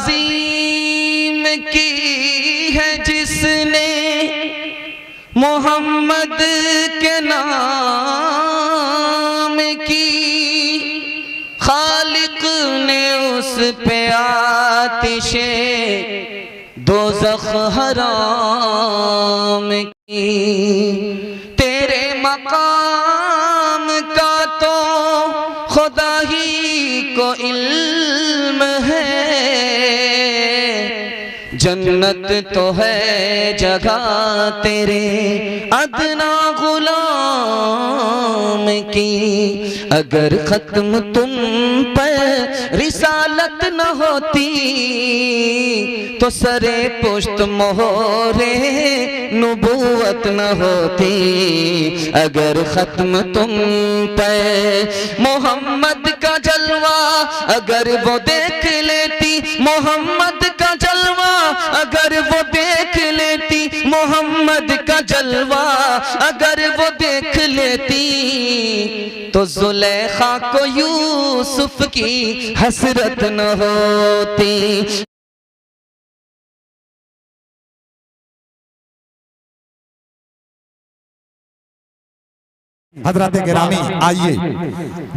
ताज़ीम की है जिसने मोहम्मद के नाम की, खालिक ने उस पे आतिशे दोज़ख हराम की। तेरे मकाम का तो खुदा ही को इल्म है, जन्नत तो है जगह तेरे अदना गुलाम की। अगर खत्म तुम पर रिसालत न होती तो सरे पुश्त मोहरे नबूवत न होती। अगर खत्म तुम पर मोहम्मद का जलवा अगर वो देख लेती, मोहम्मद का जलवा अगर वो देख लेती, मोहम्मद का जलवा अगर वो देख लेती तो जुलेखा को यूसुफ की हसरत न होती। हजरत गिरामी आइए,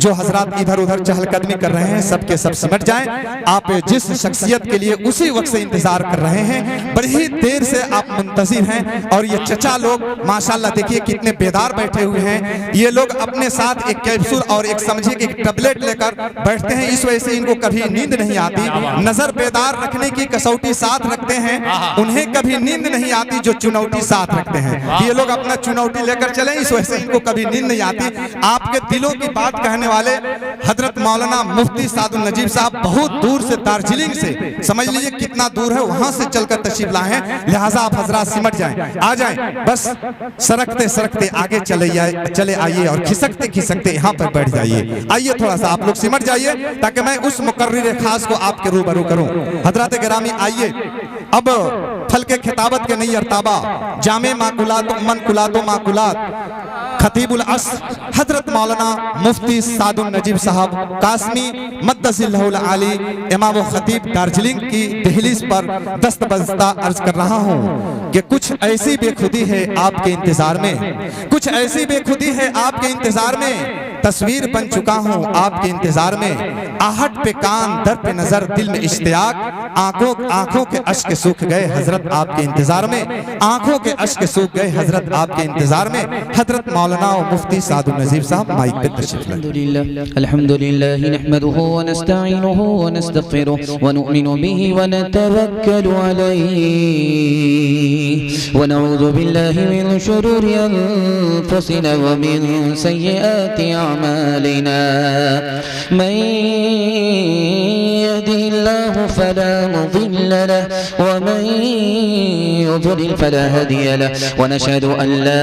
जो हजरत इधर उधर चहलकदमी कर रहे हैं सबके सब सिमट जाएं। आप जिस शख्सियत के लिए उसी वक्त से इंतजार कर रहे हैं, बड़ी ही देर से आप मुंतजिर हैं। और ये चचा लोग माशाल्लाह देखिए कितने बेदार बैठे हुए हैं। ये लोग अपने साथ एक कैप्सूल और एक समझिए कि एक टैबलेट लेकर बैठते हैं, इस वजह से इनको कभी नींद नहीं आती। नजर बेदार रखने की कसौटी साथ रखते हैं, उन्हें कभी नींद नहीं आती जो चुनौती साथ रखते हैं। ये लोग अपना चुनौती लेकर चले, इस वजह से इनको कभी नींद नहीं आती। आपके दिलों की बात कहने वाले हजरत मौलाना मुफ्ती सादुल नजीब साहब बहुत दूर से, दार्जिलिंग से, समझ लीजिए कितना दूर है, वहां से चलकर तशरीफ लाए हैं। लिहाजा आप हजरात सिमट जाएं, आ जाएं, बस सरकते सरकते आगे चले आइए और खिसकते खिसकते यहाँ पर बैठ जाइए। आइए थोड़ा सा आप लोग सिमट जाइए ताकि मैं उस मुकर्रिर खास को आपके रूबरू करूं। हजरत गिरामी आइए, अब फल के खिताबत के नई अरताबा जामे माकुलात मनकुलातो माकुलात खतीबुल अस हजरत मौलाना मुफ्ती सादुल नजीब साहब कासमी मद्दसिल्लाहुल आली इमाम खतीब दार्जिलिंग की दहलीज पर दस्त बजता अर्ज कर रहा हूँ कि कुछ ऐसी बेखुदी है आपके इंतजार में, कुछ ऐसी बेखुदी है आपके इंतजार में, तस्वीर बन चुका हूँ आपके इंतजार में। आहट पे कान, दर पे नजर, दिल में इश्तियाक, आंखों के अश्क सूख गए हजरत आपके इंतजार में, आंखों के अश्क सूख गए हजरत आपके इंतजार में। हजरत मौलाना मुफ्ती सादुल नजीब साहब माइक पे तशरीफ लाए। अल्हम्दुलिल्लाह नहमदुहु व नस्तईनुहु व नस्तगफिरुहु व नुमिनु बिही व नतवक्कलु अलैहि व नऊज़ु बिल्लाहि मिन शुरूरि अनफुसिना व मिन सय्यिआति अअमालिना। मन यहदिहिल्लाहु फला मुदिल्ल लहु व मन युद्लिल फला हादिय लहु व नशहदु अन ला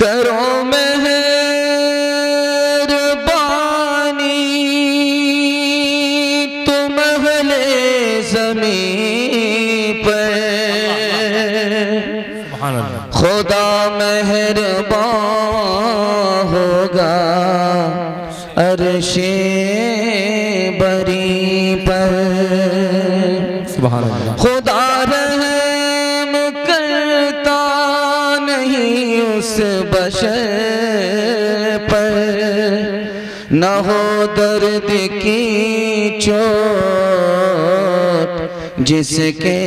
करो मेहरबानी तुम अहले ज़मीं पर, खुदा मेहरबान होगा अर्शे बरी पर। खुदा रहम कर नहीं उस बशर पर, न हो दर्द की चोट जिसके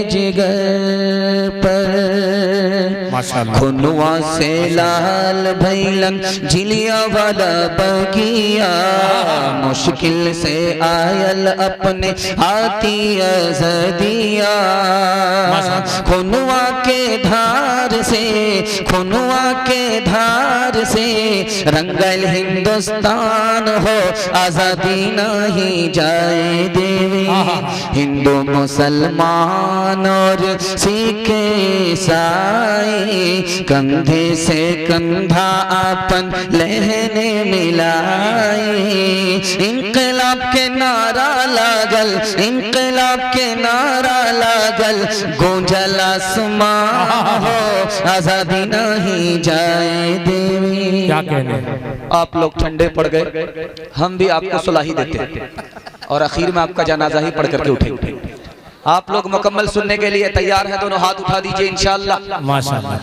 जिगर पर। खुनवा से लाल भैलन झिलिया वाला बगिया, मुश्किल से आयल अपने हाथी अज़दिया। खुनवा के धार से, खुनवा के धार से रंगल हिंदुस्तान हो, आजादी नहीं जाए देवी। हिंदू मुसलमान और सिख ईसाई कंधे से कंधा अपन लहने मिलाई। इंकलाब के नारा लागल, इंकलाब के नारा लागल, गूंजल आसमां हो, आजादी नहीं जाए देवी। क्या कहने, आप लोग ठंडे पड़ गए, हम भी आपको सुलाही देते हैं और आखिर में आपका जनाजा ही पढ़ करके उठेंगे। आप लोग मुकम्मल सुनने के लिए तैयार हैं? दोनों हाथ उठा दीजिए इंशाअल्लाह। माशाअल्लाह।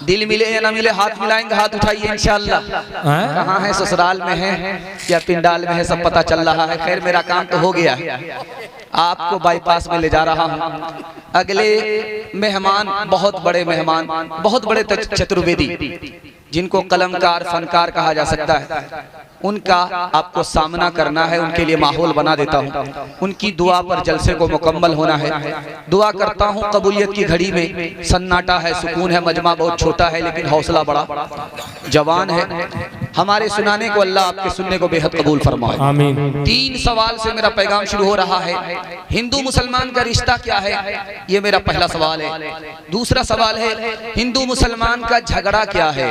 दिल मिले या ना मिले हाथ मिलाएंगे, हाथ उठाइए इंशाअल्लाह। कहाँ है, ससुराल में है या पिंडाल में है, सब पता चल रहा है। खैर मेरा काम तो हो गया है, आपको बाईपास में ले जा रहा हूँ। अगले मेहमान बहुत बड़े मेहमान, बहुत बड़े चतुर्वेदी, जिनको कलमकार फनकार कहा जा सकता है, उनका आपको सामना करना है। उनके लिए माहौल बना देता हूँ, उनकी दुआ पर जलसे को मुकम्मल होना है। दुआ करता हूँ कबूलियत की घड़ी में, सन्नाटा है, सुकून है, मजमा बहुत छोटा है लेकिन हौसला बड़ा जवान है। हमारे सुनाने को अल्लाह आपके सुनने को बेहद कबूल फरमाए, आमीन। 3 सवाल से मेरा पैगाम शुरू हो रहा है। हिंदू मुसलमान का रिश्ता क्या है, ये मेरा पहला सवाल है। दूसरा सवाल है हिंदू मुसलमान का झगड़ा क्या है,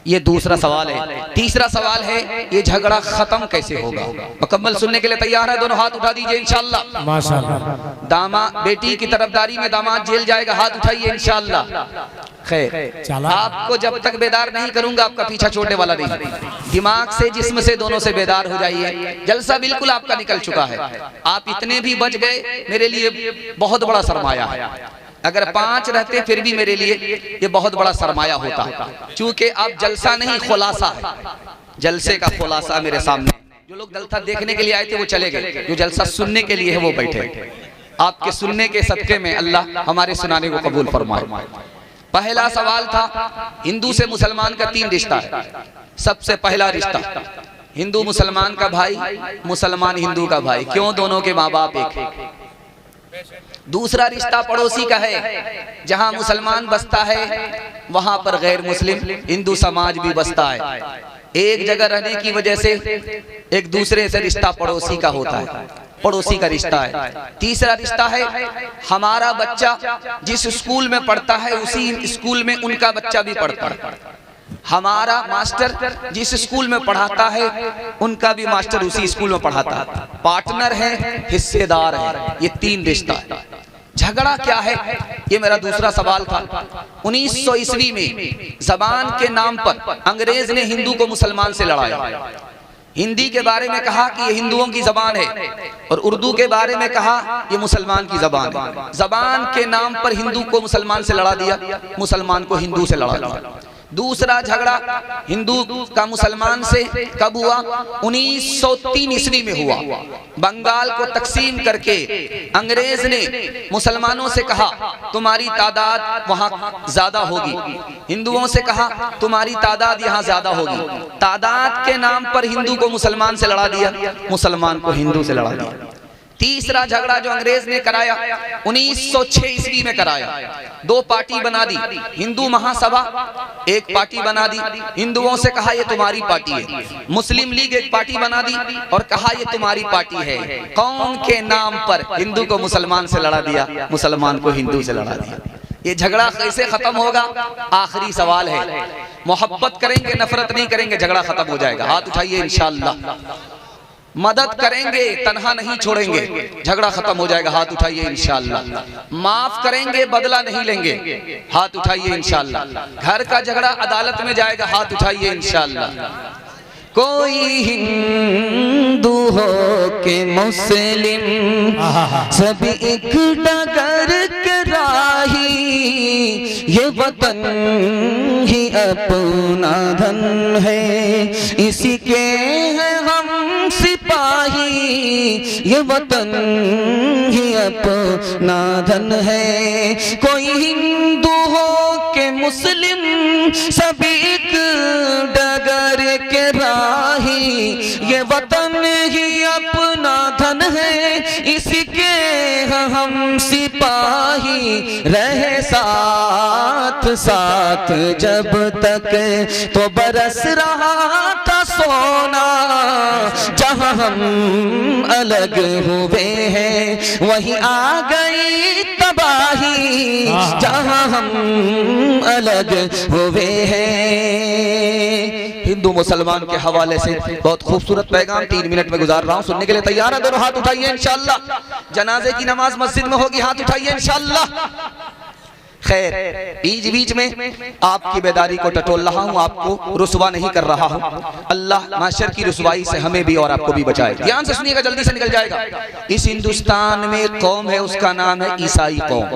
ये दूसरा सवाल है। तीसरा सवाल है ये झगड़ा खत्म कैसे होगा। मुकम्मल सुनने के लिए तैयार है? दोनों हाथ उठा दीजिए इंशाअल्लाह। माशाअल्लाह। दामाद बेटी की तरफदारी में दामाद जेल जाएगा, हाथ उठाइए इंशाअल्लाह। खैर आपको जब तक बेदार नहीं करूंगा आपका पीछा छोड़ने वाला नहीं। दिमाग से जिस्म से दोनों से बेदार हो जाइए। जलसा बिल्कुल आपका निकल चुका है, आप इतने भी बच गए मेरे लिए बहुत बड़ा सरमाया है। अगर 5 रहते फिर भी मेरे लिए ये बहुत बड़ा सरमाया होता। क्योंकि अब जलसा नहीं खुलासा है, जलसे का खुलासा मेरे सामने। जो लोग जलसा देखने के लिए आए थे वो चले गए, जो जलसा सुनने के लिए है वो बैठे। आपके सुनने के सदके में अल्लाह हमारे सुनाने को कबूल फरमाए। पहला सवाल था हिंदू से मुसलमान का 3 रिश्ता है। सबसे पहला रिश्ता हिंदू मुसलमान का भाई, मुसलमान हिंदू का भाई, क्यों? दोनों के माँ बाप एक है। दूसरा रिश्ता पड़ोसी का है, जहां मुसलमान बसता है वहां पर गैर मुस्लिम हिंदू समाज भी बसता है। एक जगह रहने की वजह से एक दूसरे से रिश्ता पड़ोसी का होता है, पड़ोसी का रिश्ता है। तीसरा रिश्ता है हमारा बच्चा जिस स्कूल में पढ़ता है उसी स्कूल में उनका बच्चा भी पढ़ता है। हमारा मास्टर जिस स्कूल में पढ़ाता है उनका भी मास्टर उसी स्कूल में पढ़ाता है। पार्टनर है, हिस्सेदार है, ये 3 रिश्ता है। झगड़ा क्या है, ये मेरा दूसरा सवाल था। 1900 ईस्वी में जबान के नाम पर अंग्रेज ने हिंदू को मुसलमान से लड़ाया। हिंदी के बारे में कहा कि ये हिंदुओं की जबान है और उर्दू के बारे में कहा ये मुसलमान की जबान है। जबान के नाम पर हिंदू को मुसलमान से लड़ा दिया, मुसलमान को हिंदू से लड़ा दिया। दूसरा झगड़ा हिंदू का मुसलमान से कब हुआ? 1903 ईस्वी में हुआ। बंगाल को तकसीम करके अंग्रेज ने मुसलमानों से कहा तुम्हारी तादाद वहां ज्यादा होगी, हिंदुओं से कहा तुम्हारी तादाद यहाँ ज्यादा होगी। तादाद के नाम पर हिंदू को मुसलमान से लड़ा दिया, मुसलमान को हिंदू से लड़ा दिया। तीसरा झगड़ा जो अंग्रेज ने कराया 1906 ईस्वी में कराया। 2 पार्टी बना दी, हिंदू महासभा एक पार्टी बना दी, हिंदुओं से कहा ये तुम्हारी पार्टी है। मुस्लिम लीग एक पार्टी बना दी और कहा ये तुम्हारी पार्टी है। कौम के नाम पर हिंदू को मुसलमान से लड़ा दिया, मुसलमान को हिंदू से लड़ा दिया। ये झगड़ा कैसे खत्म होगा? आखिरी सवाल है। मोहब्बत करेंगे, नफरत नहीं करेंगे, झगड़ा खत्म हो जाएगा। हाथ उठाइए इंशाअल्लाह। मदद करेंगे, तन्हा नहीं छोड़ेंगे, झगड़ा खत्म हो जाएगा। हाथ उठाइए इंशाअल्लाह। माफ करेंगे, बदला नहीं लेंगे। हाथ उठाइए इंशाअल्लाह। घर का झगड़ा अदालत में जाएगा। हाथ उठाइए इंशाअल्लाह। कोई हिंदू हो के मुस्लिम सब एक डगर के राही, ये वतन ही अपना धन है, इसी के हैं हम सिपाही। ये वतन ही अपना धन है, कोई हिंदू हो के मुस्लिम सभी एक डगर के राही। ये वतन ही अपना धन है, इसी के हम सिपाही। रहे साथ साथ जब तक तो बरस रहा था सोना, जहां हम अलग हुए हैं वहीं आ गई तबाही। जहां हम अलग हुए हैं। हिंदू मुसलमान के हवाले से बहुत खूबसूरत पैगाम 3 मिनट में गुजार रहा हूँ, सुनने के लिए तैयार है? दोनों हाथ उठाइए इंशाअल्लाह। जनाजे की नमाज मस्जिद में होगी, हाथ उठाइए इंशाअल्लाह। खैर, बीच बीच में आपकी बेदारी को टटोल रहा हूँ, आपको रुसवा नहीं कर रहा हूँ। अल्लाह माशर की रुसवाई से हमें भी और आपको भी बचाए। ध्यान से सुनिएगा, जल्दी से निकल जाएगा। इस हिंदुस्तान में एक कौम है, उसका नाम है ईसाई कौम।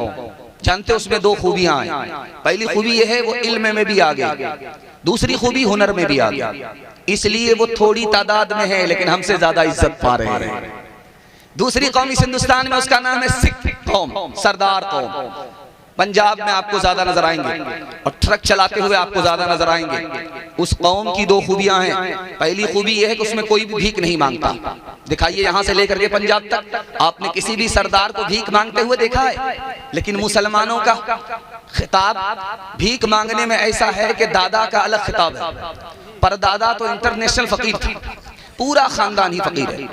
जानते हो उसमें 2 खूबियां हैं। पहली खूबी यह है वो इल्म में भी आगे, दूसरी खूबी हुनर में भी आगे। इसलिए वो थोड़ी तादाद में है लेकिन हमसे ज्यादा इज्जत पा रहे हैं। दूसरी कौम इस हिंदुस्तान में, उसका नाम है सिख कौम, सरदार कौम। पंजाब में आपको ज्यादा नजर आएंगे और ट्रक चलाते हुए आपको ज्यादा नजर आएंगे। उस कौम की 2 खूबियां हैं। पहली खूबी यह है कि उसमें कोई भी भीख नहीं मांगता। दिखाइए यहां से लेकर के पंजाब तक आपने किसी भी सरदार को भीख मांगते हुए देखा है? लेकिन मुसलमानों का खिताब भीख मांगने में ऐसा है कि दादा का अलग खिताब है। परदादा तो इंटरनेशनल फकीर था, पूरा खानदान ही फकीर है।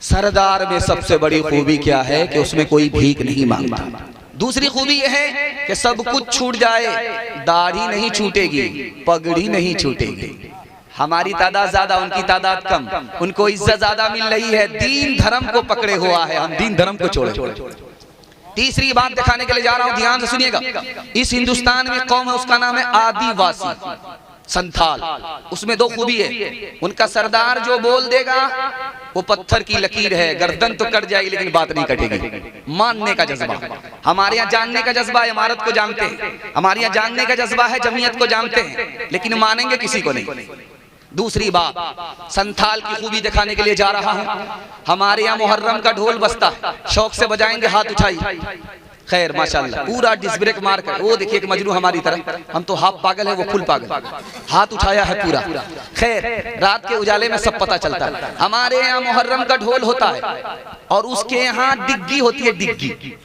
सरदार में सबसे बड़ी खूबी क्या है कि उसमें कोई भीख नहीं मांगता। दूसरी खूबी यह है कि सब कुछ छूट जाए, दाढ़ी नहीं छूटेगी, पगड़ी नहीं छूटेगी। हमारी तादाद ज्यादा, उनकी तादाद कम, उनको इज्जत ज्यादा मिल रही है। दीन धर्म को पकड़े हुआ है, हम दीन धर्म को छोड़े। तीसरी बात दिखाने के लिए जा रहा हूं, ध्यान से सुनिएगा। इस हिंदुस्तान में कौम है, उसका नाम है आदिवासी, संथाल। उसमें 2 खूबी है। उनका सरदार जो बोल देगा वो पत्थर की लकीर है, गर्दन तो कट जाएगी लेकिन बात नहीं कटेगी। मानने का जज्बा। हमारे यहाँ जानने का जज्बा है, इमारत को जानते हैं। हमारे यहाँ जानने का जज्बा है, जमीयत को जानते हैं, लेकिन मानेंगे किसी को नहीं। दूसरी बात, संथाल की खूबी दिखाने के लिए जा रहा हूं। हमारे यहाँ मुहर्रम का ढोल बजता है, शौक से बजाएंगे, हाथ उठाइए। खैर माशाल्लाह, पूरा डिस्ब्रेक मार कर, वो देखिए कि मजनू हमारी तरह, हम तो हाफ पागल है, वो फुल पागल, हाथ उठाया है पूरा। खैर, रात के उजाले में सब पता चलता है। हमारे यहाँ मुहर्रम का ढोल होता है और उसके यहाँ डिग्गी होती है, डिग्गी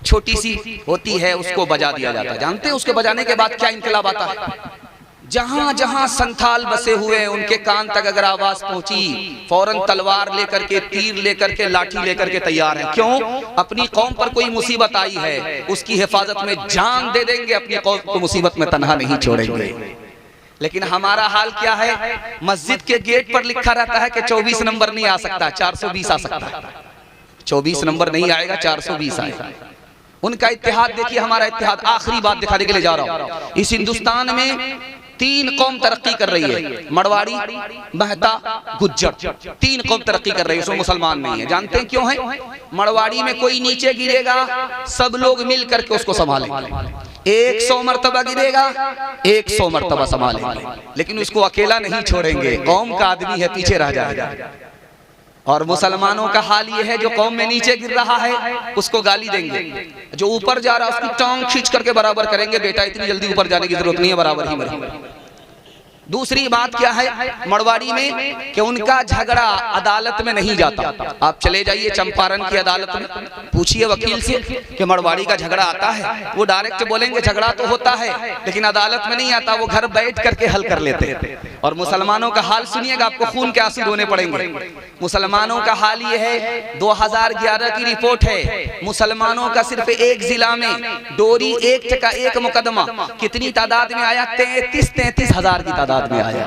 छोटी सी होती है, उसको बजा दिया जाता है। जानते हैं उसके बजाने के बाद क्या इनकलाब आता है? जहां जहां संथाल बसे हुए हैं उनके कान तक अगर आवाज पहुंची, फौरन तलवार लेकर के, तीर लेकर के, लाठी लेकर के तैयार हैं। क्यों? अपनी कौम पर कोई मुसीबत आई है, उसकी हिफाजत में जान दे देंगे, अपनी कौम को मुसीबत में तन्हा नहीं छोड़ेंगे। लेकिन हमारा हाल क्या है? मस्जिद के गेट पर लिखा रहता है कि 24 नंबर नहीं आ सकता, 420 आ सकता है। 24 नंबर नहीं आएगा, 420 आएगा। उनका इत्तेहाद देखिए, हमारा इत्तेहाद। आखिरी बात दिखाने के लिए जा रहा हूं। इस हिंदुस्तान में 3 कौम तरक्की कर रही है, मरवाड़ी, महता, गुज्जर। 3 कौम तरक्की कर रही है, उसमें मुसलमान नहीं है। जानते हैं क्यों है? मरवाड़ी में कोई नीचे गिरेगा, सब लोग मिल करके उसको संभालेंगे। 100 मरतबा गिरेगा, 100 मरतबा संभालेंगे, लेकिन उसको अकेला नहीं छोड़ेंगे। कौम का आदमी है, पीछे रह जाएगा। और मुसलमानों का हाल ये है, जो कौम में नीचे गिर रहा है उसको गाली देंगे, जो ऊपर जा रहा है उसकी टांग खींच करके बराबर करेंगे। बेटा इतनी जल्दी ऊपर जाने की जरूरत नहीं है, बराबर ही मरेंगे। दूसरी बात क्या है मरवाड़ी में कि उनका झगड़ा अदालत में नहीं जाता। आप चले जाइए चंपारण की अदालत में, पूछिए वकील से कि मरवाड़ी का झगड़ा आता है, वो डायरेक्ट बोलेंगे झगड़ा तो होता है लेकिन अदालत में नहीं आता, वो घर बैठ करके हल कर लेते हैं। और मुसलमानों का हाल सुनिएगा, आपको खून के आंसू रोने पड़ेंगे। मुसलमानों का हाल ये है, 2011 की रिपोर्ट है, मुसलमानों का सिर्फ एक जिला में डोरी 1 टका 1 मुकदमा कितनी तादाद में आया? 33 हजार की तादाद में आया।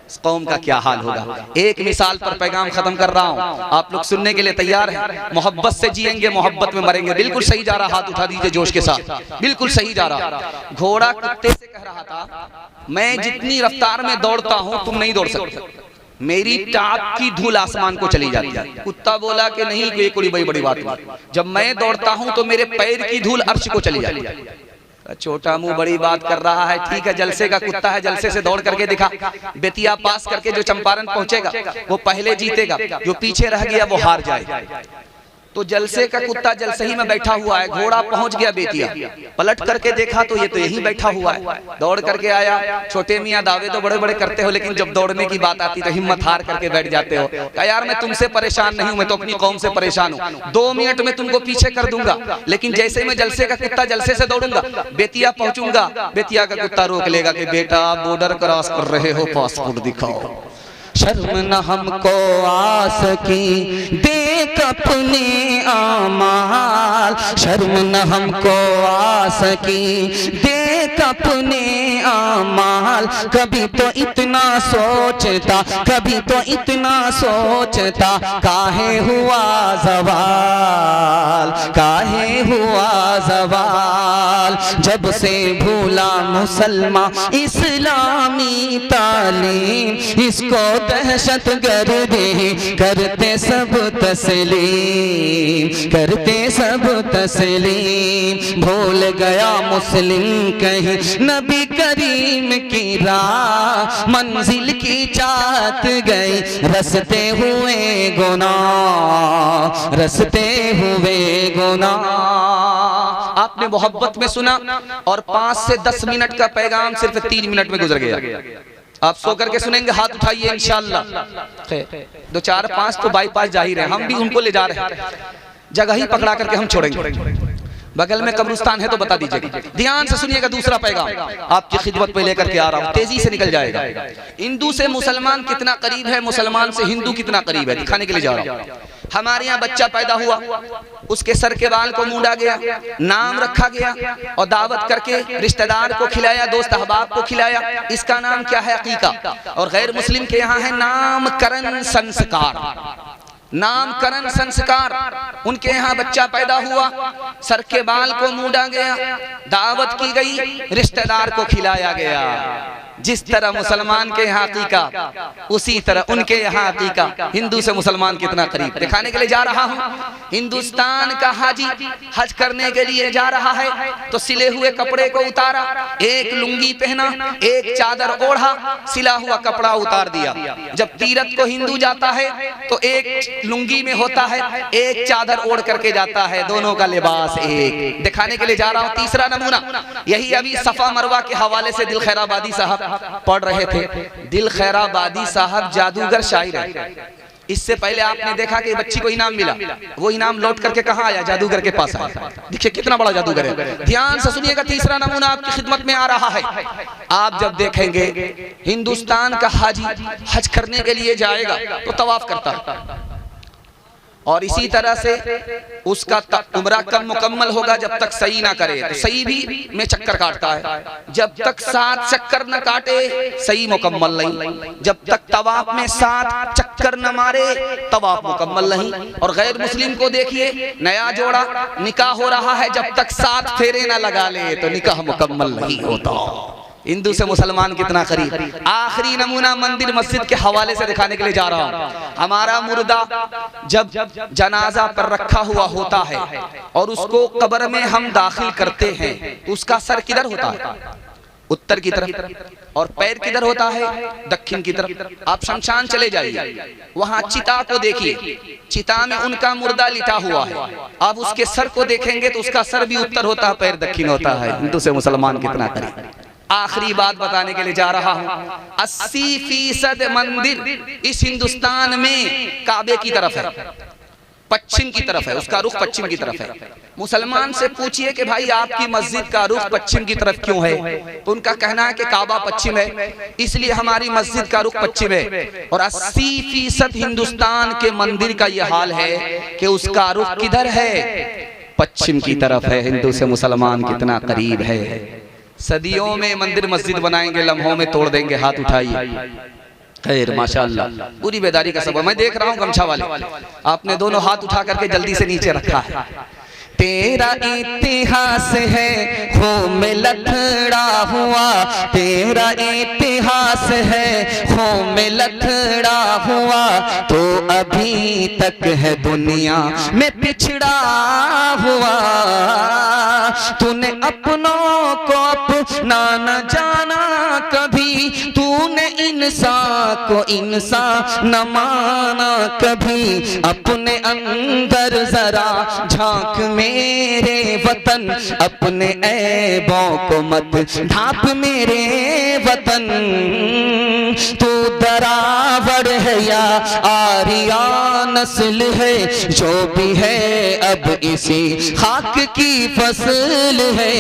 इस कौम का क्या हाल होगा? एक मिसाल पर पैगाम खत्म कर रहा हूं, आप लोग सुनने के लिए तैयार हैं? मोहब्बत से जिएंगे, मोहब्बत में मरेंगे। बिल्कुल सही जा रहा, हाथ उठा दीजिए जोश के साथ। बिल्कुल सही जा रहा। घोड़ा कुत्ते से कह रहा था, मैं जितनी रफ्तार में दौड़ता हूं तुम नहीं दौड़ सकते, मेरी टाप की धूल आसमान को चली जाती है। कुत्ता बोला कि नहीं, ये कोई बड़ी बात नहीं, जब मैं दौड़ता हूं तो मेरे पैर की धूल अर्श को चली जाती है। छोटा मुंह बड़ी बात कर रहा है, ठीक है, जलसे का कुत्ता है, जलसे से दौड़ करके दिखा। बेतिया पास करके जो चंपारण पहुंचेगा वो पहले जीतेगा, जो पीछे रह गया वो हार जाए। तो जलसे का कुत्ता जलसही में बैठा हुआ है, घोड़ा पहुंच गया बेतिया, पलट करके देखा तो ये तो यहीं बैठा हुआ है, दौड़ करके आया। छोटे मियाँ दावे तो बड़े बड़े करते हो, लेकिन जब दौड़ने की बात आती तो हिम्मत हार करके बैठ जाते हो। कहा यार मैं तुमसे परेशान नहीं हूं, मैं तो अपनी कौम से परेशान हूं, 2 मिनट में तुमको पीछे कर दूंगा, लेकिन जैसे मैं जलसे का कुत्ता जलसे से दौड़ूंगा, बेतिया पहुंचूंगा, बेतिया का कुत्ता रोक लेगा कि बेटा आप बॉर्डर क्रॉस कर रहे हो, पासपोर्ट दिखाओ। शर्म न हमको आ सकी देख अपने आमाल, शर्म न हमको आ सकी देख अपने आमाल। कभी तो इतना सोचता, कभी तो इतना सोचता, काहे हुआ ज़वाल, काहे हुआ ज़वाल। जब से भूला मुसलमान इस्लामी तालीम, इसको दहशत गर्दी करते सब तस्लीम, करते सब तस्लीम। भूल गया मुस्लिम कहीं नबी करीम की राह, मंजिल की चाहत गई रसते हुए गुनाह, रसते हुए गुनाह। आपने मोहब्बत में सुना और 5 से 10 मिनट का पैगाम सिर्फ 3 मिनट में गुजर गया। आप सो करके सुनेंगे, हाथ उठाइए इंशाअल्लाह। 2 4 5 तो बाईपास जा ही रहे, हम भी उनको ले जा रहे हैं, जगह ही पकड़ा करके हम छोड़ेंगे। बगल में कब्रिस्तान है तो बता दीजिएगा। ध्यान से सुनिएगा, दूसरा पैगाम आपकी खिदमत पे लेकर के आ रहा हूं, तेजी से निकल जाएगा। हिंदू से मुसलमान कितना करीब है, मुसलमान से हिंदू कितना करीब है, दिखाने के लिए जा रहा हूं। हमारे यहाँ बच्चा पैदा हुआ, उसके सर के बाल को मूंडा गया, नाम रखा गया और दावत करके रिश्तेदार को खिलाया, दोस्त अहबाब को खिलाया। इसका नाम क्या है? अकीका। और गैर मुस्लिम के यहाँ है नामकरण संस्कार, नामकरण संस्कार। उनके यहाँ बच्चा पैदा हुआ, सर के बाल को मूंडा गया, दावत की गई, रिश्तेदार को खिलाया गया। जिस तरह मुसलमान के यहाँ अकीका, उसी तरह उनके यहाँ अकीका। हिंदू से मुसलमान कितना करीब, दिखाने के लिए जा रहा हूँ। हिंदुस्तान का हाजी हज करने के लिए जा रहा है तो सिले हुए कपड़े को उतारा, एक लुंगी पहना, एक चादर ओढ़ा, सिला हुआ कपड़ा उतार दिया। जब तीरथ को हिंदू जाता है तो एक लुंगी में होता है, एक चादर ओढ़ करके जाता है, दोनों का लिबास एक। दिखाने के लिए जा रहा हूँ तीसरा नमूना। यही अभी सफा मरवा के हवाले से दिल खैराबादी साहब पढ़ रहे थे। दिल खैराबादी साहब जादूगर शायर है। इससे पहले आपने देखा कि बच्ची को इनाम मिला, वो इनाम लौट करके कहाँ आया? जादूगर के पास आया। देखिए कितना बड़ा जादूगर है। ध्यान से सुनिएगा, तीसरा नमूना आपकी खिदमत में आ रहा है। आप जब देखेंगे हिंदुस्तान का हाजी हज करने के लिए जाएगा तो तवाफ करता है, और इसी तरह से उसका उम्रा कब मुकम्मल होगा? जब तक सही ना करे तो सही भी में चक्कर काटता है, जब तक 7 चक्कर न काटे सही मुकम्मल नहीं, जब तक तवाफ में 7 चक्कर न मारे तवाफ मुकम्मल नहीं। और गैर मुस्लिम को देखिए, नया जोड़ा निकाह हो रहा है, जब तक 7 फेरे न लगा ले तो निकाह मुकम्मल नहीं होता। हिंदू से मुसलमान कितना करीब। आखिरी नमूना मंदिर मस्जिद के हवाले से दिखाने के लिए जा रहा हूँ। हमारा मुर्दा जब जनाजा पर रखा हुआ होता है और उसको कब्र में हम दाखिल करते हैं तो उसका सर किधर होता है? उत्तर की तरफ, और पैर किधर होता है? दक्षिण की तरफ। आप शमशान चले जाइए, वहां चिता को देखिए, चिता में उनका मुर्दा लिटा हुआ है। आप उसके सर को देखेंगे तो उसका सर भी उत्तर होता है, पैर दक्षिण होता है। हिंदू से मुसलमान कितना करीब। आखिरी बात बताने के लिए जा रहा हूं। 80% मंदिर इस हिंदुस्तान में काबे की तरफ है, पश्चिम की तरफ है, उसका रुख पश्चिम की तरफ है। मुसलमान से पूछिए कि भाई आपकी मस्जिद का रुख पश्चिम की तरफ क्यों है? तो उनका कहना है कि काबा पश्चिम है, इसलिए हमारी मस्जिद का रुख पश्चिम है। और 80% हिंदुस्तान के मंदिर का यह हाल है कि उसका रुख किधर है? पश्चिम की तरफ है। हिंदू से मुसलमान कितना करीब है। सदियों में मंदिर मस्जिद बनाएंगे, लम्हों में तोड़ देंगे। हाथ उठाइए। खैर माशाअल्लाह, पूरी बेदारी का सबब। मैं देख रहा हूँ गमछा वाले, आपने दोनों हाथ उठा करके जल्दी से नीचे रखा है। तेरा इतिहास है खून में लथड़ा हुआ, तेरा इतिहास है खून में लथड़ा हुआ, तो अभी तक है दुनिया में पिछड़ा हुआ। तूने अपनों न जाना कभी, तूने इंसान को इंसान न माना कभी। अपने अंदर जरा झांक मेरे वतन, अपने ऐबों को मत ढांप मेरे वतन। तू दरावर है या आर्या नस्ल है, जो भी है अब इसी खाक की फसल है।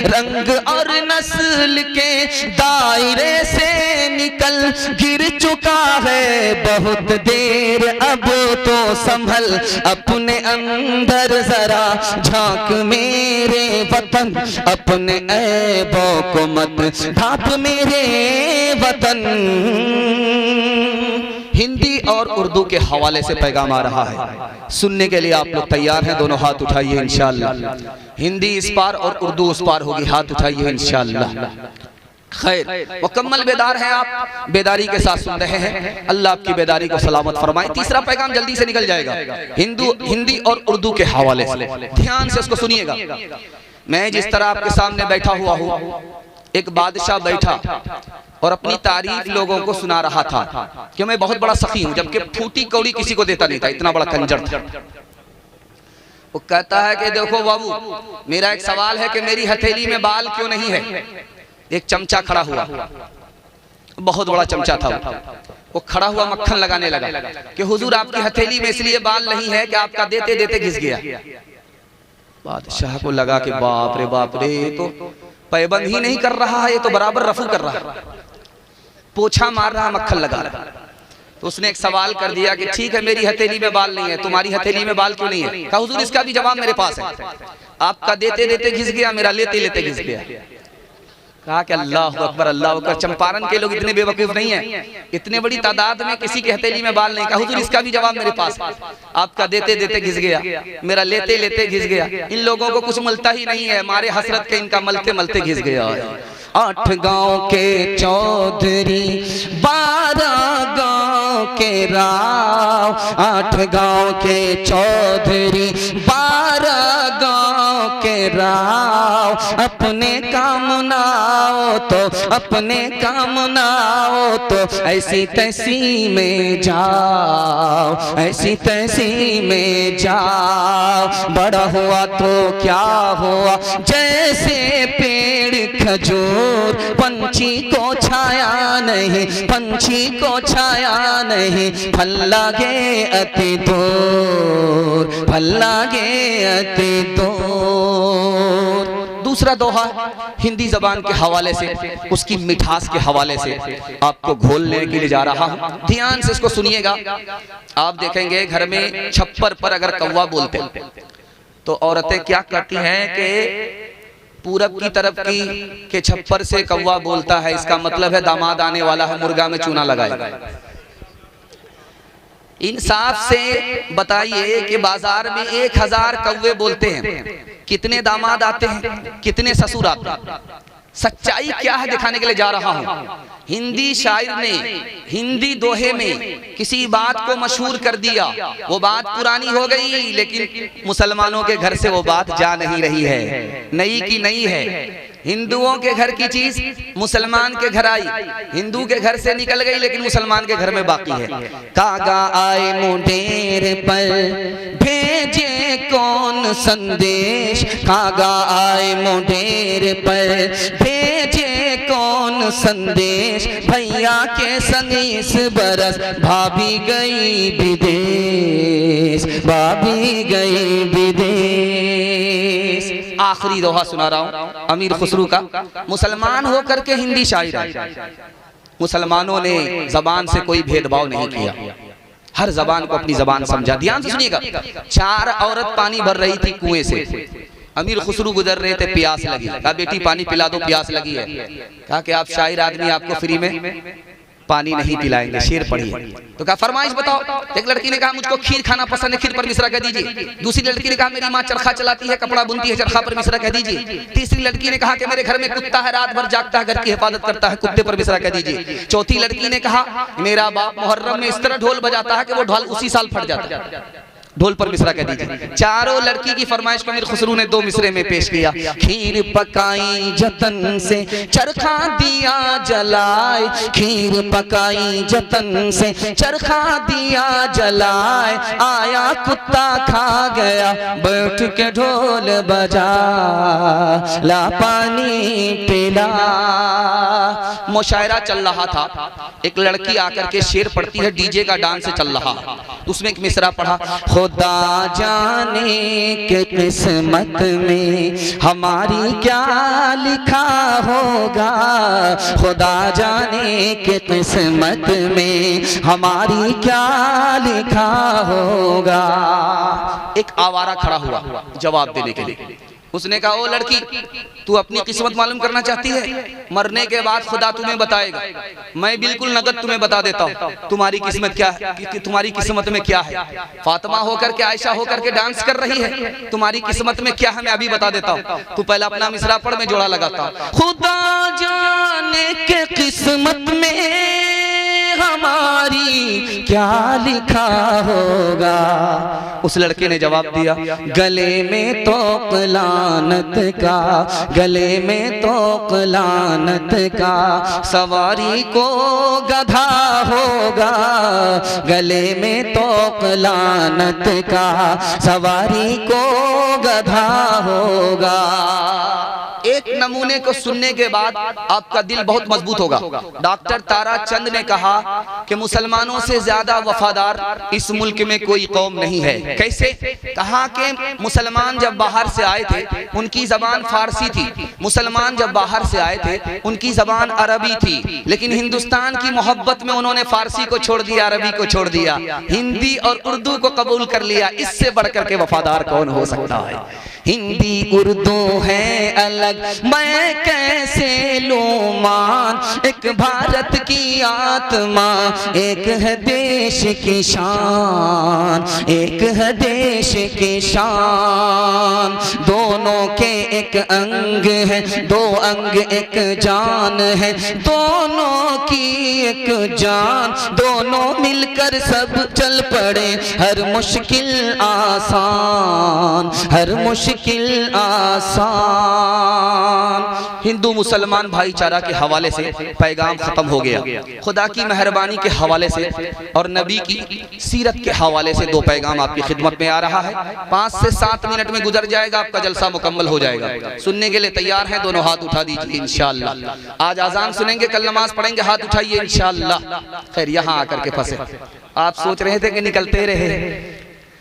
रंग और नस्ल के दायरे से निकल गिर चुका है बहुत देर, अब तो संभल अपने अंदर जरा झांक मेरे वतन, अपने ऐबों को मत ढांप मेरे वतन। हिंदी और उर्दू के हवाले से पैगाम आ रहा है, सुनने के लिए आप लोग तैयार हैं? दोनों हाथ उठाइए इंशाअल्लाह। हिंदी इस पार और उर्दू उस पार होगी, हाथ उठाइए इंशाअल्लाह। खैर, मुकम्मल बेदार हैं आप, बेदारी के साथ सुन रहे हैं, अल्लाह आपकी बेदारी को सलामत फरमाए। तीसरा पैगाम जल्दी से निकल जाएगा, हिंदी और उर्दू के हवाले से, ध्यान से उसको सुनिएगा। मैं जिस तरह आपके सामने बैठा हुआ हूँ, एक बादशाह बैठा और अपनी तारीफ लोगों को सुना रहा था कि मैं बहुत बड़ा सखी हूं, जबकि फूटी कौड़ी किसी को देता नहीं था, इतना बड़ा कंजर था। वो कहता है कि देखो बाबू, मेरा एक सवाल है कि मेरी हथेली में बाल क्यों नहीं है? एक चमचा खड़ा हुआ, बहुत बड़ा चमचा था वो खड़ा हुआ मक्खन लगाने लगा कि हुजूर आपकी हथेली में इसलिए बाल नहीं है कि आपका देते देते घिस गया। बादशाह को लगा कि बाप रे, ये तो पैबंद ही नहीं कर रहा है, ये तो बराबर रफू कर रहा है, पोछा मार रहा, मक्खन लगा रहा। तो उसने एक सवाल कर दिया कि ठीक है, मेरी हथेली में बाल नहीं है, तुम्हारी हथेली में बाल क्यों नहीं है? कहा हुजूर इसका भी जवाब मेरे पास है, आपका देते देते घिस गया, मेरा लेते लेते घिस गया। कहा कि अल्लाह अकबर, अल्लाह अकबर, चंपारण के लोग इतने बेवकूफ नहीं है, इतने बड़ी तादाद में किसी की हथेली में बाल नहीं। कहा हुजूर इसका भी जवाब मेरे पास है, आपका देते देते घिस गया, मेरा लेते लेते घिस गया। इन लोगों को कुछ मिलता ही नहीं है, मारे हसरत के इनका मलते मलते घिस गया। 8 गांव के चौधरी, 12 गांव के राव, 8 गांव के चौधरी, 12 गांव के राव। अपने काम नाओ तो अपने काम नाओ तो ऐसी तैसी में जाओ, ऐसी तैसी में जाओ। बड़ा हुआ तो क्या हुआ, जैसे पेड़ खजूर, पंछी को छाया नहीं, पंछी को छाया नहीं। फल लागे अति दूर, फल लागे अति दूर। दूसरा दोहा हिंदी जबान के हवाले से, उसकी मिठास के हवाले से आपको घोलने के लिए जा रहा हूं, ध्यान से इसको सुनिएगा। आप देखेंगे घर में छप्पर पर अगर कौवा बोलते तो औरतें क्या करती हैं कि पूरब की तरफ के छप्पर से कौवा बोलता है, इसका मतलब है दामाद आने वाला है, मुर्गा में चूना लगाएगा। इंसाफ से बताइए कि बाजार में 1000 कौवे बोलते हैं, कितने दामाद आते हैं, कितने ससुर आते हैं? सच्चाई क्या है दिखाने के लिए जा रहा हूं। हिंदी शायर ने हिंदी दोहे में किसी बात को मशहूर कर दिया, वो बात पुरानी हो गई, लेकिन मुसलमानों के घर से वो बात जा नहीं रही है, नई की नई है। हिंदुओं के घर की चीज मुसलमान के घर आई, हिंदू के घर से निकल गई लेकिन मुसलमान के घर में बाकी है। कागा आए मुंडेर पर भेजे कौन संदेश, कागा आए मुंडेर पर भेजे कौन संदेश। भैया के संग इस बरस भाभी गई विदेश, भाभी गई विदेश। आखिरी दोहा सुना रहा हूं अमीर खुसरू का। मुसलमान होकर के हिंदी शायर है, मुसलमानों ने जबान से कोई भेदभाव नहीं किया, हर जबान को अपनी जबान समझा। ध्यान से सुनिएगा। 4 औरत पानी भर रही थी कुएं से, अमीर खुसरू गुजर रहे थे, प्यास लगी। कहा बेटी पानी पिला दो, प्यास लगी है। कहा कि आप शायर आदमी, आपको फ्री में पानी नहीं पिलाएंगे, शेर पढ़िए। तो कहा फरमाइश बताओ। एक लड़की ने कहा मुझको खीर खाना पसंद है, खीर पर मिश्रा कह दीजिए। दूसरी लड़की ने कहा मेरी माँ चरखा चलाती है, कपड़ा बुनती है, चरखा पर मिश्रा कह दीजिए। तीसरी लड़की ने कहा कि मेरे घर में कुत्ता है, रात भर जागता है, घर की हिफाजत करता है, कुत्ते पर मिश्रा कह दीजिए। चौथी लड़की ने कहा मेरा बाप मुहर्रम में इस तरह ढोल बजाता है कि वो ढोल उसी साल फट जाता है। ढोल पर मिसरा कह दीजिए। चारों लड़की की फरमाइश को मीर खुसरू ने 2 मिसरे में पेश किया। खीर पकाई जतन से चरखा दिया जलाए, खीर पकाई जतन से चरखा दिया जलाए, आया कुत्ता खा गया बैठ के ढोल बजा, ला पानी पिला। मुशायरा चल रहा था, एक लड़की आकर के शेर पढ़ती है, डीजे का डांस चल रहा, उसमें एक मिसरा पढ़ा, खुदा जाने के किस्मत में हमारी क्या लिखा होगा, खुदा जाने के किस्मत में हमारी क्या लिखा होगा। एक आवारा खड़ा हुआ जवाब देने के लिए। उसने कहा, ओ लड़की, तू अपनी किस्मत मालूम करना चाहती है? मरने के बाद खुदा तुम्हें बताएगा, मैं बिल्कुल नगद तुम्हें बता देता हूँ तुम्हारी किस्मत क्या है, तुम्हारी किस्मत में क्या है। फातिमा होकर के, आयशा होकर के डांस कर रही है, तुम्हारी किस्मत में क्या है मैं अभी बता देता हूँ। तू पहले अपना मिसरा पढ़, मैं जोड़ा लगाता हूँ। खुदा जाने के किस्मत में हमारी क्या लिखा होगा। उस लड़के ने जवाब दिया, गले में तो लानत का, गले में तो लानत का, सवारी को गधा होगा, गले में तो लानत का, सवारी को गधा होगा। एक नमूने को सुनने के बाद आपका दिल बहुत मजबूत होगा। डॉक्टर तारा चंद ने कहा कि मुसलमानों से ज्यादा वफादार इस मुल्क में कोई कौम नहीं है। कैसे? कहा कि मुसलमान जब बाहर से आए थे उनकी जबान फारसी थी, मुसलमान जब बाहर से आए थे उनकी जबान अरबी थी, लेकिन हिंदुस्तान की मोहब्बत में उन्होंने फारसी को छोड़ दिया, अरबी को छोड़ दिया, हिंदी और उर्दू को कबूल कर लिया। इससे बढ़कर के वफादार कौन हो सकता है? हिंदी उर्दू है अलग, मैं कैसे लूं मान, एक भारत की आत्मा, एक है देश की शान, एक है देश की शान। दोनों के एक अंग है, 2 अंग एक जान है, दोनों की एक जान, दोनों मिलकर सब चल पड़े, हर मुश्किल आसान, हर मुश्किल आसान। हिंदू मुसलमान भाईचारा के हवाले से पैगाम खत्म हो गया। खुदा की मेहरबानी के हवाले से और नबी की सीरत के हवाले से 2 पैगाम आपकी खिदमत में आ रहा है। 5 से 7 मिनट में गुजर जाएगा, आपका जलसा मुकम्मल हो जाएगा। सुनने के लिए तैयार हैं? दोनों हाथ उठा दीजिए इंशाअल्लाह। आज अजान सुनेंगे, कल नमाज पढ़ेंगे, हाथ उठाइए इंशाअल्लाह। खैर, यहाँ आकर के फंसे, आप सोच रहे थे कि निकलते रहे।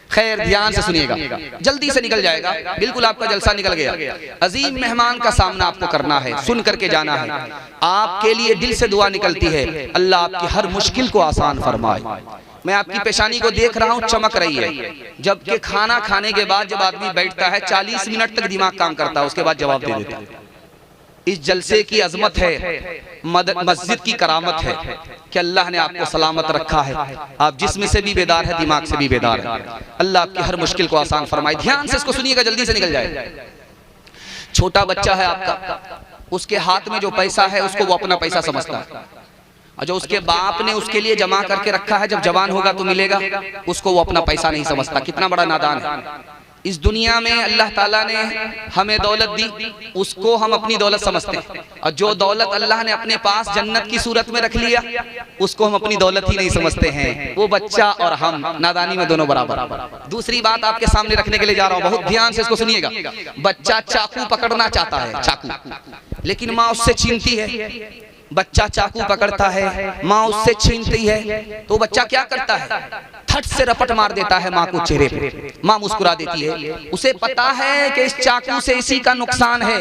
खैर, ध्यान से सुनिएगा, जल्दी से निकल जाएगा, बिल्कुल आपका जलसा निकल गया। अजीम मेहमान का सामना आपको करना है, सुन करके जाना है। आपके लिए दिल से दुआ निकलती है, अल्लाह आपकी हर मुश्किल को आसान फरमाए। मैं आपकी पेशानी को देख रहा हूँ, चमक रही है। जबकि खाना खाने के बाद जब आदमी बैठता है 40 मिनट तक दिमाग काम करता है, उसके बाद जवाब दे देता है। इस जलसे की अजमत है, मस्जिद की करामत है कि अल्लाह ने आपको सलामत रखा है। आप जिस्म से भी बेदार है, दिमाग से भी बेदार है। अल्लाह आपकी हर मुश्किल को आसान फरमाए। ध्यान से इसको सुनिएगा, जल्दी से निकल जाए। छोटा बच्चा है आपका, उसके हाथ में जो पैसा है उसको वो अपना पैसा समझता है, और जो उसके बाप ने उसके लिए जमा करके रखा है, जब जवान होगा तो मिलेगा, उसको वो अपना पैसा नहीं समझता। कितना बड़ा नादान है। इस दुनिया में अल्लाह ताला ने हमें दौलत दी, उसको हम अपनी दौलत समझते हैं, और जो दौलत अल्लाह ने अपने पास जन्नत की सूरत में रख लिया उसको हम अपनी दौलत ही नहीं समझते हैं। वो बच्चा और हम नादानी में दोनों बराबर। दूसरी बात आपके सामने रखने के लिए जा रहा हूं, बहुत ध्यान से इसको सुनिएगा। बच्चा चाकू पकड़ना चाहता है, चाकू, लेकिन माँ उससे छीनती है। बच्चा चाकू पकड़ता है, माँ उससे छीनती है, तो बच्चा क्या करता है? थट से रपट मार देता है माँ को चेहरे पे। माँ मुस्कुरा देती है, उसे पता है कि इस चाकू से इसी का नुकसान है।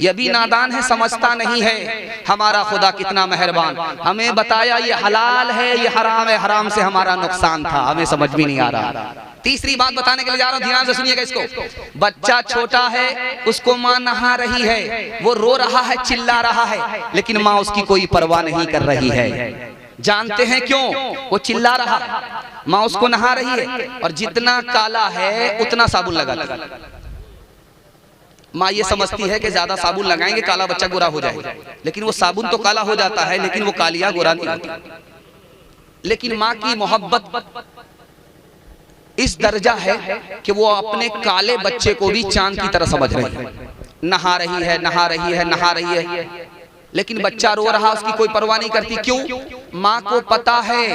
यह भी नादान है, समझता नहीं है। हमारा खुदा कितना मेहरबान, हमें बताया ये हलाल है, ये हराम है, हराम से हमारा नुकसान था, हमें समझ भी नहीं आ रहा। तीसरी बात बताने के लिए जा रहा हूं, ध्यान से सुनिएगा इसको। बच्चा छोटा है, उसको माँ नहा रही है, वो रो रहा है, चिल्ला रहा है, लेकिन माँ उसकी कोई परवाह नहीं कर रही है। जानते हैं क्यों? वो चिल्ला रहा है, माँ उसको नहा रही है, और जितना काला है उतना साबुन लगाती है। माँ ये समझती है कि ज्यादा साबुन लगाएंगे काला बच्चा गोरा हो जाएगा, लेकिन वो साबुन तो काला हो जाता है, लेकिन वो कालिया गोरा नहीं होती। लेकिन माँ की मोहब्बत इस दर्जा है कि वो अपने काले बच्चे को भी चांद की तरह समझ रही है। नहा रही है, नहा रही है, नहा रही है, लेकिन बच्चा रो रहा, उसकी कोई परवाह नहीं करती। क्यों? माँ को पता है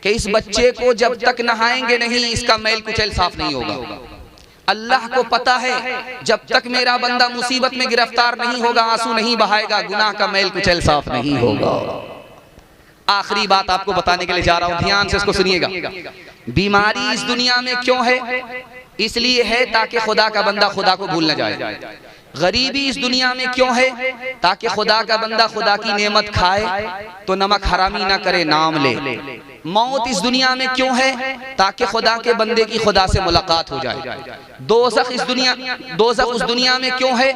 कि इस बच्चे को जब तक नहाएंगे नहीं इसका मैल कुचैल साफ नहीं होगा। अल्लाह को पता है जब तक मेरा बंदा मुसीबत में गिरफ्तार नहीं होगा, आंसू नहीं बहाएगा, गुनाह का मैल कुचैल साफ नहीं होगा। आखिरी बात आपको बताने के लिए जा रहा हूं, ध्यान से इसको सुनिएगा। बीमारी इस दुनिया में क्यों है? इसलिए है ताकि खुदा का बंदा खुदा को भूल न जाए। गरीबी इस दुनिया में क्यों है? ताकि खुदा का बंदा खुदा की नेमत खाए तो नमक हरामी ना करे, नाम ले। मौत इस दुनिया में क्यों है? ताकि खुदा के बंदे की खुदा से मुलाकात हो जाए। दोज़ख उस दुनिया में क्यों है?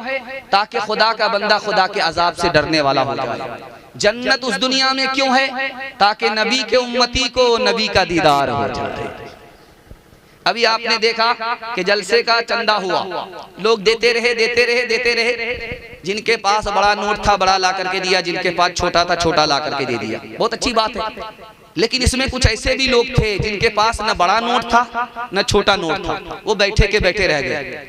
ताकि खुदा का बंदा खुदा के अजाब से डरने वाला हो जाए। जन्नत उस दुनिया में क्यों है? ताकि नबी के उम्मती को नबी का दीदार हो जाए। अभी आपने देखा कि जलसे का चंदा हुआ, लोग देते रहे, देते रहे, देते रहे। जिनके पास बड़ा नोट था बड़ा ला करके दिया, जिनके पास छोटा था छोटा ला करके दे दिया। बहुत अच्छी बात है, लेकिन इसमें कुछ ऐसे भी लोग थे जिनके पास न बड़ा नोट था न छोटा नोट था, वो बैठे के बैठे रह गए।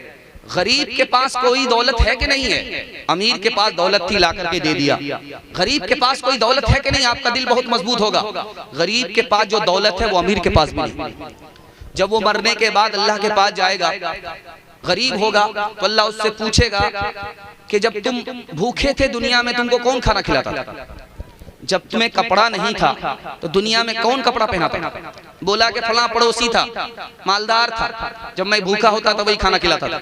गरीब के पास कोई दौलत है कि नहीं है? अमीर के पास दौलत थी, ला करके दे दिया। गरीब के पास कोई दौलत है कि नहीं? आपका दिल बहुत मजबूत होगा। गरीब के पास जो दौलत है वो अमीर के पास भी नहीं। जब वो मरने के बाद अल्लाह के पास जाएगा, गरीब होगा तो अल्लाह उससे पूछेगा कि जब तुम भूखे थे दुनिया में तुमको कौन खाना खिलाता था? जब तुम्हें कपड़ा नहीं था तो दुनिया में कौन कपड़ा पहनाता था? बोला कि फलां पड़ोसी था, मालदार था, जब मैं भूखा होता तो वही खाना खिलाता था,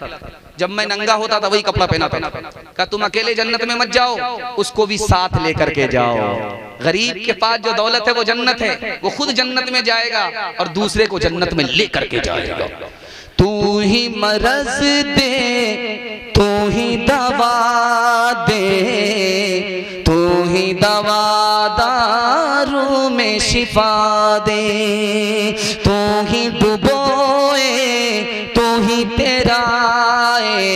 जब मैं नंगा होता था वही कपड़ा पहनाता था। कहा तुम अकेले जन्नत में मत जाओ, उसको भी साथ लेकर के जाओ। गरीब के पास जो दौलत है वो जन्नत है, वो खुद जन्नत में जाएगा और दूसरे को जन्नत में लेकर के जाएगा। तू ही मरज दे, तू ही दवा दे, तू ही दवा दारू में शिफा दे, तू ही डुबोए, तू ही तेराए,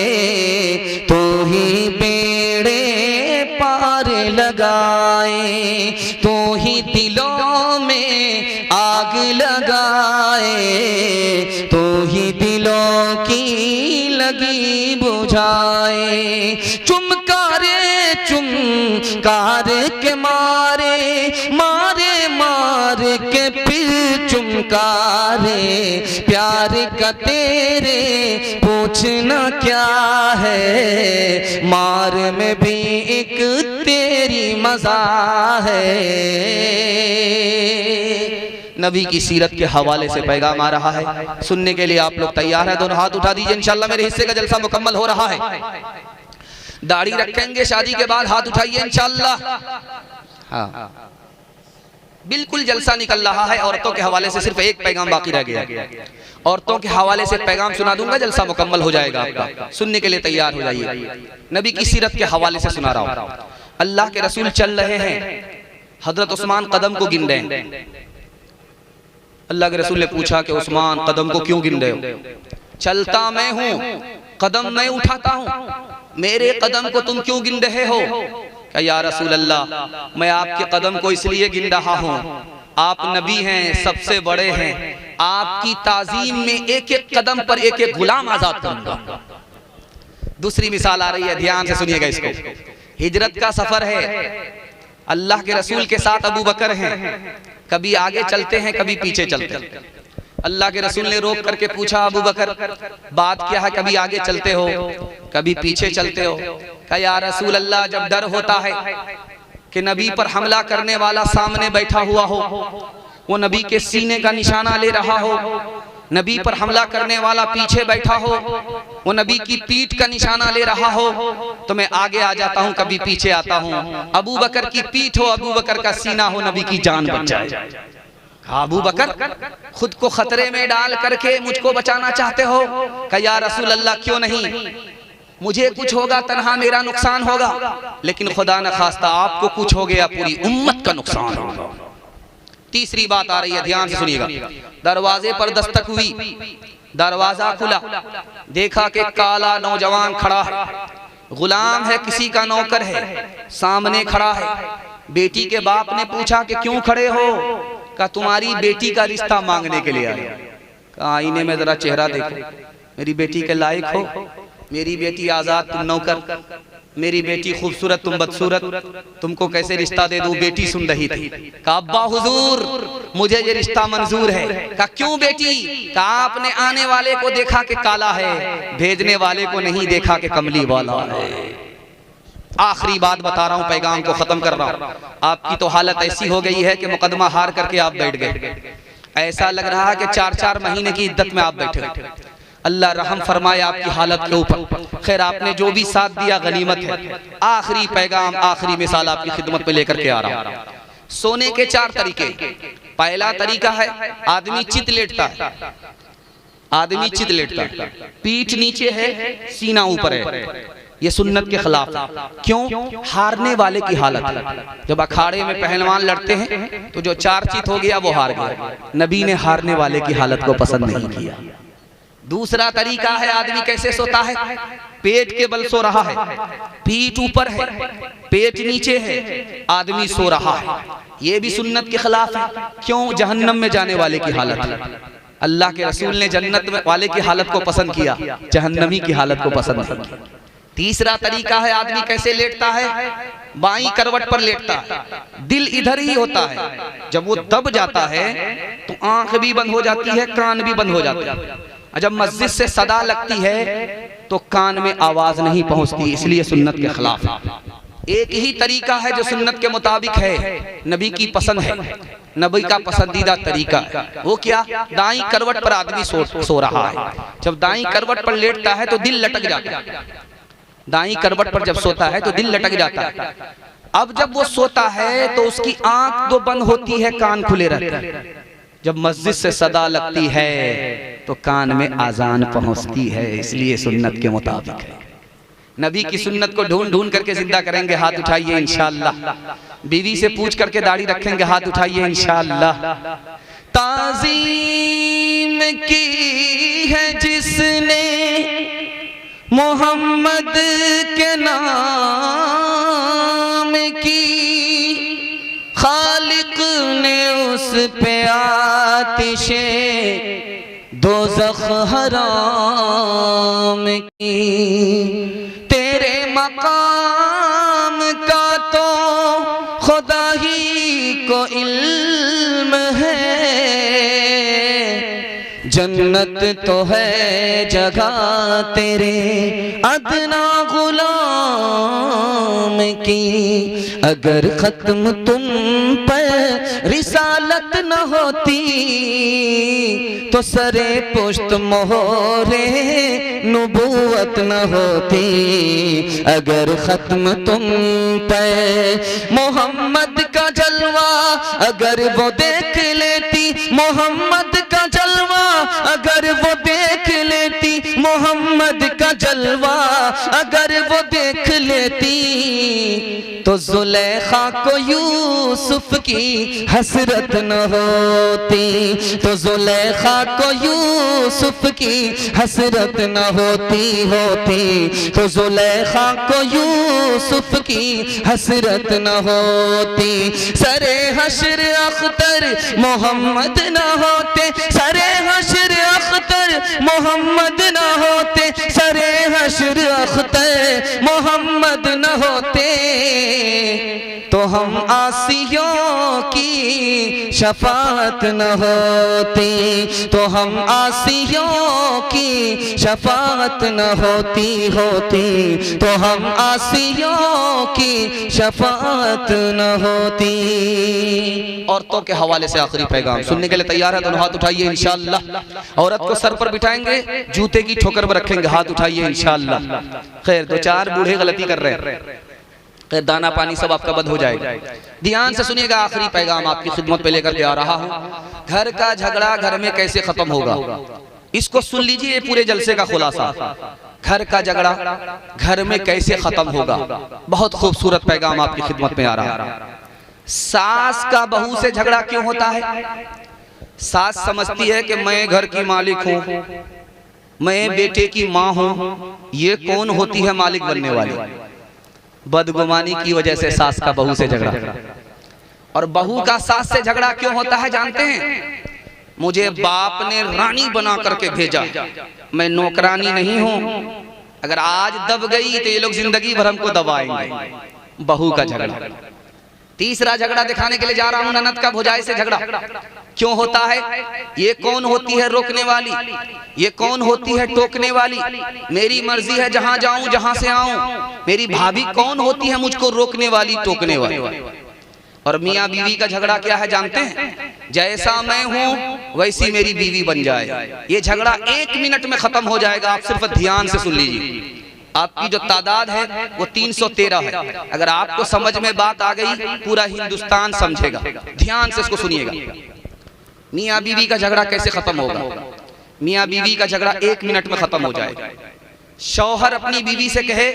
तू ही बेड़े पार लगाए, तू ही दिलों में आग लगाए, तू ही दिलों की लगी बुझाए। चुमकारे चुमकार के मारे, मारे मार के फिर चुमकारे, प्यार का तेरे पूछना क्या है, मार में भी एक तेरी मजा है। नबी की सीरत के हवाले से पैगाम आ रहा है, सुनने के लिए आप लोग तैयार हैं? दोनों हाथ उठा दीजिए, इंशाल्लाह मेरे हिस्से का जलसा मुकम्मल हो रहा है। दाढ़ी रखेंगे शादी के बाद, हाथ उठाइए इंशाल्लाह। हाँ, बिल्कुल जलसा निकल रहा है। औरतों के हवाले से सिर्फ एक पैगाम बाकी रह गया, औरतों के हवाले से पैगाम सुना दूंगा, जलसा मुकम्मल हो जाएगा आपका। सुनने के लिए तैयार हो जाइए। नबी की सीरत के हवाले से सुना रहा हूँ। अल्लाह के रसूल चल रहे हैं, हजरत उस्मान कदम को गिन रहे हैं। अल्लाह के रसूल ने पूछा कि उस्मान कदम को क्यों गिन रहे हो? चलता मैं हूँ, कदम मैं उठाता हूँ, मेरे कदम को तुम क्यों गिन रहे हो? क्या या रसूल अल्लाह, मैं आपके कदम को इसलिए गिन रहा हूँ, आप नबी हैं, सबसे बड़े हैं, आपकी ताजीम में एक एक कदम पर एक एक गुलाम आजाद करूंगा। दूसरी मिसाल आ रही है, ध्यान से सुनिएगा इसको। हिजरत का सफर है, अल्लाह के रसूल के साथ अबू बकर हैं, कभी आगे चलते हैं कभी पीछे चलते हैं। अल्लाह के रसूल ने रोक करके पूछा, अबू बकर बात क्या है, कभी आगे चलते हो कभी पीछे चलते हो? कहा या रसूल अल्लाह, जब डर होता है कि नबी पर हमला करने वाला सामने बैठा हुआ हो, वो नबी के सीने का निशाना ले रहा हो, नबी पर हमला करने वाला पीछे बैठा हो, वो नबी की पीठ का निशाना ले रहा हो, तो मैं आगे आ जाता हूँ, कभी पीछे आता हूँ। अबू बकर की पीठ हो, अबू बकर का सीना हो, नबी की जान बच जाए। अबू बकर खुद को खतरे में डाल करके मुझको बचाना चाहते हो? कहा या रसूल अल्लाह, क्यों नहीं, मुझे कुछ होगा तन्हा मेरा नुकसान होगा, लेकिन खुदा न खास्ता आपको कुछ हो गया पूरी उम्मत का नुकसान होगा। तीसरी बात आ रही है, ध्यान से सुनिएगा। दरवाजे पर दस्तक हुई, दरवाजा खुला, देखा कि काला नौजवान खड़ा है, गुलाम है, किसी का नौकर है, सामने खड़ा है। बेटी के बाप ने पूछा कि क्यों खड़े हो? कहा तुम्हारी बेटी का रिश्ता मांगने के लिए आया। आईने में जरा चेहरा देखो, मेरी बेटी के लायक हो, मेरी बेटी आजाद तुम नौकर, मेरी बेटी खूबसूरत तुम बदसूरत, तुमको कैसे रिश्ता दे दूं। बेटी सुन रही थी, कहा अब्बा हुजूर मुझे ये रिश्ता मंजूर है। कहा क्यों बेटी? कहा आपने आने वाले को देखा कि काला है, भेजने वाले को नहीं देखा कि कमली वाला है। आखिरी बात बता रहा हूं, पैगाम को खत्म कर रहा हूं। आपकी तो हालत ऐसी हो गई है कि मुकदमा हार करके आप बैठ गए। ऐसा लग रहा है कि 4-4 महीने की इद्दत में आप बैठे। अल्लाह रहम फरमाए आपकी हालत के ऊपर। खैर आपने जो भी साथ दिया गनीमत है। आखिरी पैगाम, आखिरी मिसाल आपकी खिदमत में लेकर के आ रहा हूं। सोने के 4 तरीके। पहला तरीका है आदमी चित लेटता है, आदमी चित लेटता है, पीठ नीचे है, सीना ऊपर है। ये सुन्नत के खिलाफ है। क्यों? हारने वाले की हालत है। जब अखाड़े में पहलवान लड़ते हैं तो जो 4 चित हो गया वो हार गया। नबी ने हारने वाले की हालत को पसंद नहीं किया। दूसरा तरीका है आदमी कैसे सोता है, पेट के बल सो रहा है, पीठ ऊपर है, पेट नीचे है, आदमी सो रहा है। ये भी सुन्नत के खिलाफ है। क्यों? जहन्नम में जाने वाले की हालत है। अल्लाह के रसूल ने जन्नत वाले की हालत को पसंद किया, जहन्नमी की हालत को पसंद नहीं किया। तीसरा तरीका है आदमी कैसे लेटता है, बाईं करवट पर लेटता है, दिल इधर ही होता है। जब वो दब जाता है तो आंख भी बंद हो जाती है, कान भी बंद हो जाता है। जब मस्जिद से सदा लगती है तो कान में आवाज नहीं पहुंचती, इसलिए सुन्नत के खिलाफ है। एक ही तरीका है जो सुन्नत के मुताबिक है, नबी की पसंद है, नबी का पसंदीदा तरीका है। वो क्या? दाईं करवट पर आदमी सो रहा है। जब दाईं करवट पर लेटता है तो दिल लटक जाता है। दाईं करवट पर जब सोता है तो दिल लटक जाता है। अब जब वो सोता है तो उसकी आंख तो बंद होती है, कान खुले रहते हैं। जब मस्जिद से सदा लगती है तो कान में आजान पहुंचती है, इसलिए सुन्नत के मुताबिक है। नबी की सुन्नत को ढूंढ ढूंढ करके जिंदा करेंगे, हाथ उठाइए इंशाअल्लाह। बीवी से पूछ करके दाढ़ी रखेंगे, हाथ उठाइए इंशाअल्लाह। ताज़ीम की है जिसने मोहम्मद के नाम की, खालिक ने उस पे आतिशे दोज़ख हराम की। तेरे मकाम का तो खुदा ही को इल्म है, जन्नत तो है जगह तेरे अदना गुलाम की। अगर खत्म तुम पर रिसालत न होती तो सरे पुश्त मोहरे नबूवत न होती। अगर खत्म तुम पर मोहम्मद का जलवा अगर वो देख लेती, मोहम्मद का जलवा अगर वो देख लेती, मोहम्मद का जलवा अगर वो देख लेती, तो जुलेखा को यूसुफ की हसरत न होती। तो जुलेखा को यूसुफ की हसरत न होती। तो जुलेखा को यूसुफ की हसरत न होती। सरे हश्र अख्तर मोहम्मद न होते, सरे हश्र अख्तर मोहम्मद न होते, सरे हश्र अख्तर मोहम्मद न होते, तो हम आसियों की शफाअत न होती। तो हम आसियों की शफाअत न होती। तो हम आसियों की शफाअत न होती। औरतों के हवाले से आखिरी पैगाम सुनने के लिए तैयार है? दोनों हाथ उठाइए इंशाअल्लाह। औरत को सर पर बिठाएंगे, जूते की ठोकर पर रखेंगे, हाथ उठाइए इंशाअल्लाह। खैर 2-4 बूढ़े गलती कर रहे हैं, दाना पानी सब आपका बंद हो जाएगा। ध्यान से सुनिएगा, आखिरी पैगाम आपकी खिदमत पे लेकर के आ रहा हूं। घर का झगड़ा घर में कैसे खत्म होगा, इसको सुन लीजिए, पूरे जलसे का खुलासा। घर का झगड़ा घर में कैसे खत्म होगा, बहुत खूबसूरत पैगाम आपकी खिदमत में आ रहा है। सास का बहू से झगड़ा क्यों होता है? सास समझती है कि मैं घर की मालिक हूं, मैं बेटे की माँ हूं। ये कौन होती है मालिक बनने वाली? बदगुमानी की वजह से सास का बहू से झगड़ा। और बहू का सास से झगड़ा क्यों होता है जानते हैं? मुझे बाप ने रानी बना करके भेजा, मैं नौकरानी नहीं हूं। अगर आज दब गई तो ये लोग जिंदगी भर हमको दबाएंगे। बहू का झगड़ा। तीसरा झगड़ा दिखाने के लिए जा रहा हूं, ननद का भौजाई से झगड़ा क्यों होता है? ये कौन होती है रोकने वाली, ये कौन होती है टोकने वाली? मेरी मर्जी है जहां जाऊं जहां से आऊं। मेरी भाभी कौन होती है मुझको रोकने वाली टोकने वाली? और मियाँ बीवी का झगड़ा क्या है जानते हैं? जैसा मैं हूं वैसी मेरी बीवी बन जाए। ये झगड़ा 1 मिनट में खत्म हो जाएगा। आप सिर्फ ध्यान से सुन लीजिए। आपकी जो तादाद है वो 313 है। अगर आपको समझ में बात आ गई पूरा हिंदुस्तान समझेगा। ध्यान से इसको सुनिएगा। मियाँ बीवी का झगड़ा कैसे खत्म होगा? मियाँ बीवी का झगड़ा 1 मिनट में खत्म हो जाएगा। शौहर अपनी बीवी से कहे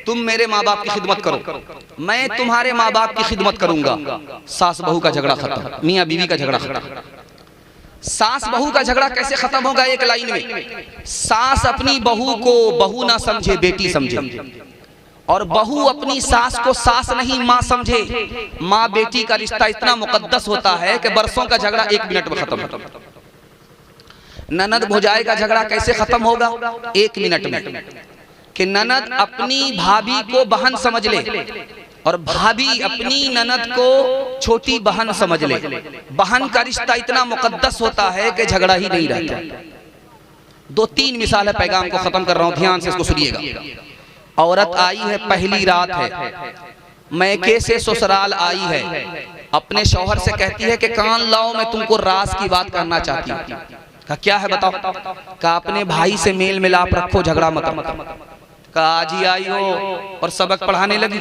तुम मेरे माँ बाप की खिदमत करो, मैं तुम्हारे माँ बाप की खिदमत करूंगा। सास बहू का झगड़ा खत्म, मियाँ बीवी का झगड़ा खत्म। सास बहू का झगड़ा कैसे खत्म होगा? एक लाइन में, सास अपनी बहू को बहू ना समझे बेटी समझे, और बहू अपनी सास को सास नहीं माँ समझे। माँ बेटी का रिश्ता इतना मुकद्दस होता है कि बरसों का झगड़ा 1 मिनट में खत्म होता है। ननद भौजाई का झगड़ा कैसे खत्म होगा? 1 मिनट में, कि ननद अपनी भाभी को बहन समझ ले और भाभी अपनी ननद को छोटी बहन समझ ले। बहन का रिश्ता इतना मुकद्दस होता है कि झगड़ा ही नहीं रहता। 2-3 मिसाल है, पैगाम को खत्म कर रहा हूं, ध्यान से इसको सुनिएगा। औरत आई है, पहली रात है, मैके से ससुराल आई है, अपने शौहर से कहती है कि कान लाओ मैं तुमको राज की बात करना चाहती हूँ। कहा क्या है बताओ? कहा अपने भाई से मेल मिलाप रखो, झगड़ा मत। कहा आज ही आई हो और सबक पढ़ाने लगी,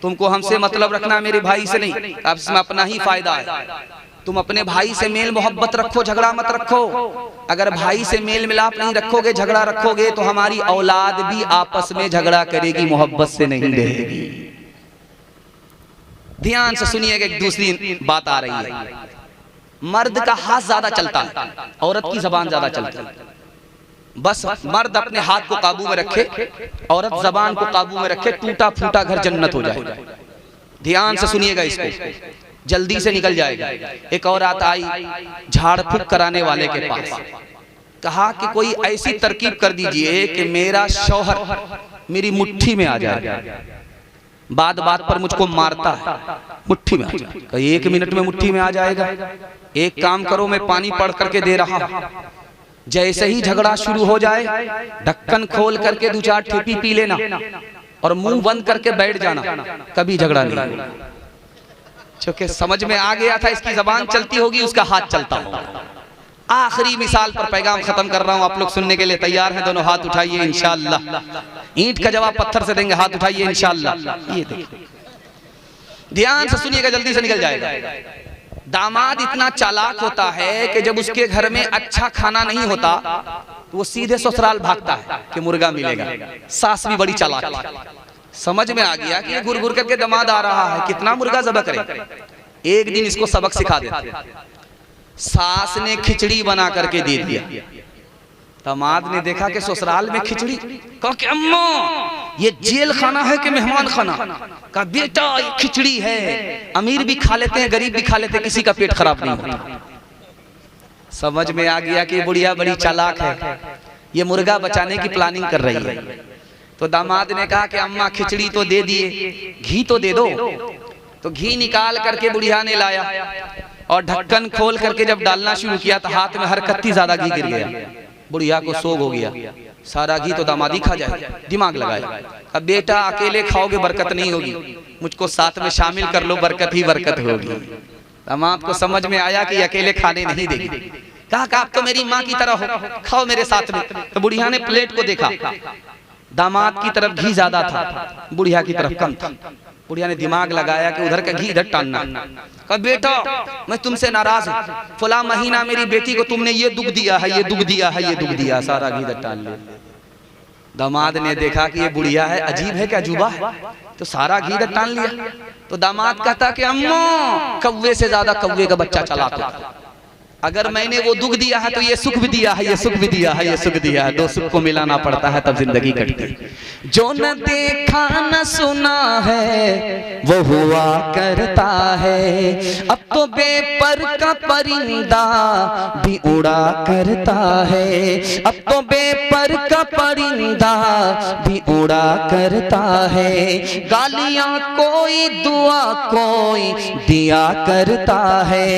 तुमको हमसे मतलब रखना मेरे भाई से नहीं। अब इसमें अपना ही फायदा है। तुम अपने भाई से मेल मोहब्बत रखो, झगड़ा मत रखो। अगर भाई से मेल मिलाप नहीं रखोगे, झगड़ा रखोगे तो हमारी औलाद भी आपस में झगड़ा करेगी, मोहब्बत से नहीं रहेगी। ध्यान से सुनिएगा, एक दूसरी बात आ रही है। मर्द का हाथ ज्यादा चलता है, औरत की जबान ज्यादा चलती है। बस मर्द अपने हाथ को काबू में रखे, औरत जबान को काबू में रखे, टूटा फूटा घर जन्नत हो जाएगा। ध्यान से सुनिएगा, इसको जल्दी से निकल जाएगा। एक औरत आई झाड़ फूक कराने वाले के पास, कहा कि कोई ऐसी तरकीब कर दीजिए कि मेरा शौहर मेरी मुट्ठी में आ जाए। बात बात पर मुझको मारता है, मुट्ठी में आ जाए। 1 मिनट में मुट्ठी में आ जाएगा। एक काम करो, मैं पानी पढ़ करके दे रहा हूं, जैसे ही झगड़ा शुरू हो जाए ढक्कन खोल करके 2-4 ठेपी पी लेना और मुंह बंद करके बैठ जाना, कभी झगड़ा नहीं होगा। क्योंकि समझ में आ गया था इसकी जबान चलती होगी, उसका हाथ चलता होगा। आखिरी मिसाल पर पैगाम खत्म कर रहा हूं। आप लोग सुनने के लिए तैयार हैं? दोनों हाथ उठाइए इंशाअल्लाह। ईंट का जवाब पत्थर से देंगे, हाथ उठाइए इंशाअल्लाह। ये देखिए, ध्यान से सुनिएगा, जल्दी से निकल जाएगा। दामाद इतना चालाक होता है कि जब उसके घर में अच्छा खाना नहीं होता तो वो सीधे ससुराल भागता है कि मुर्गा मिलेगा। सास भी बड़ी चालाक है, समझ में आ गया कि ये घुर घुर करके दामाद आ रहा है, कितना मुर्गा ज़बह करे। एक दिन इसको सबक सिखा देता। सास ने खिचड़ी बना करके दे दिया। दामाद ने देखा कि ससुराल में खिचड़ी, कहा कि अम्मा ये जेल खाना है कि मेहमान खाना? कहा बेटा ये खिचड़ी है, अमीर भी खा लेते हैं, गरीब भी खा लेते हैं, किसी का पेट खराब नहीं होता। समझ में आ गया कि बुढ़िया बड़ी चालाक है, ये मुर्गा बचाने की प्लानिंग कर रही है। तो दामाद ने कहा कि अम्मा खिचड़ी तो दे दिए, घी तो दे दो। तो घी निकाल करके बुढ़िया ने लाया और ढक्कन खोल करके जब डालना शुरू किया तो हाथ में हरकत्ती ज्यादा घी गिर गया। बुढ़िया को सोग हो गया, सारा घी तो दामादी खा जाए। दिमाग लगाया, अब बेटा अकेले खाओगे बरकत नहीं होगी, मुझको साथ में शामिल कर लो, बरकत ही बरकत होगी। दामाद को समझ में आया कि अकेले खाने नहीं देगी। कहा कि आप तो मेरी माँ की तरह हो, खाओ मेरे साथ में। तो बुढ़िया ने प्लेट को देखा, दामाद की तरफ घी ज्यादा था, बुढ़िया की तरफ कम था। बुढ़िया ने दिमाग लगाया कि उधर का घी इधर टालना। कहा बेटा मैं तुमसे नाराज हूँ, फला महीना मेरी बेटी को तुमने ये दुख दिया है, ये दुख दिया है, ये दुख दिया, सारा घी इधर टाल ले। दामाद ने देखा कि ये बुढ़िया है, अजीब है, क्या अजूबा है, तो सारा घी इधर टाल लिया। तो दामाद कहता कि अम्मा कौवे से ज्यादा कौवे का बच्चा चालाक होता। अगर मैंने वो दुख दिया है तो ये सुख भी दिया है, ये सुख भी दिया है, ये सुख दिया है, दो सुख को मिलाना पड़ता है तब जिंदगी कटती। जो न देखा न सुना है वो हुआ करता है, अब तो बेपर का परिंदा भी उड़ा करता है, अब तो बेपर का परिंदा भी उड़ा करता है। गालियां कोई दुआ कोई दिया करता है,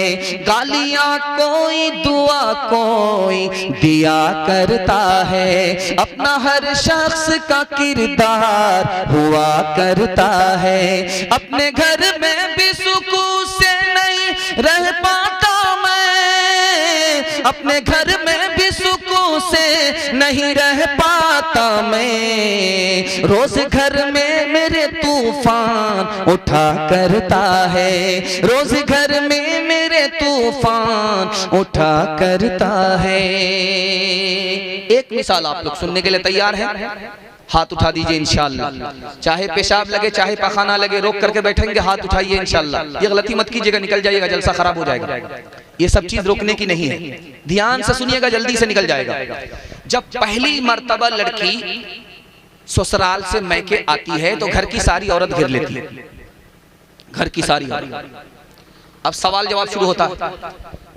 गालियां कोई दुआ कोई दिया करता है। अपना हर शख्स का किरदार हुआ करता है, अपने घर में भी सुकून से नहीं रह पाता मैं, अपने घर में भी सुकून से नहीं रह पाता मैं। रोज घर में मेरे तूफान उठा करता है, रोज घर में मेरे तूफान उठा करता है। एक मिसाल आप लोग सुनने के लिए तैयार हैं? हाथ उठा दीजिए इंशाअल्लाह। चाहे पेशाब लगे चाहे पखाना लगे, रोक करके बैठेंगे, हाथ उठाइए इंशाअल्लाह। ये गलती मत कीजिएगा, निकल जाइएगा, जलसा खराब हो जाएगा। ये सब चीज रोकने की नहीं है, ध्यान से सुनिएगा, जल्दी से निकल जाएगा। जब पहली मर्तबा लड़की ससुराल से मैके आती है तो घर की सारी औरत घेर लेती है, घर की सारी औरत। अब सवाल जवाब शुरू होता है।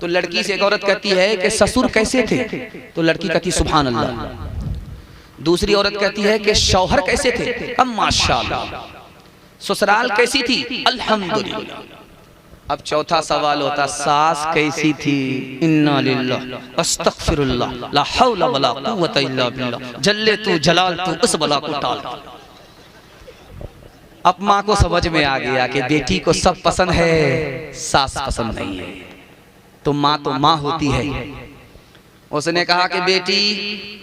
तो लड़की से एक औरत कहती है कि ससुर कैसे थे? तो लड़की कहती सुभान अल्लाह। दूसरी औरत कहती है कि शौहर कैसे थे? अब माशाअल्लाह। ससुराल कैसी थी? अल्हम्दुलिल्लाह। अब चौथा सवाल होता सास कैसी थी? इन्ना लिल्लाह अस्तगफिरुल्लाह ला हौला वला कुव्वता इल्ला बिल्लाह, जल्ले तू जलाल तू उस बला को टाल। अब माँ को समझ में आ गया कि बेटी को सब पसंद है, सास पसंद नहीं है। तो माँ होती है। उसने कहा कि बेटी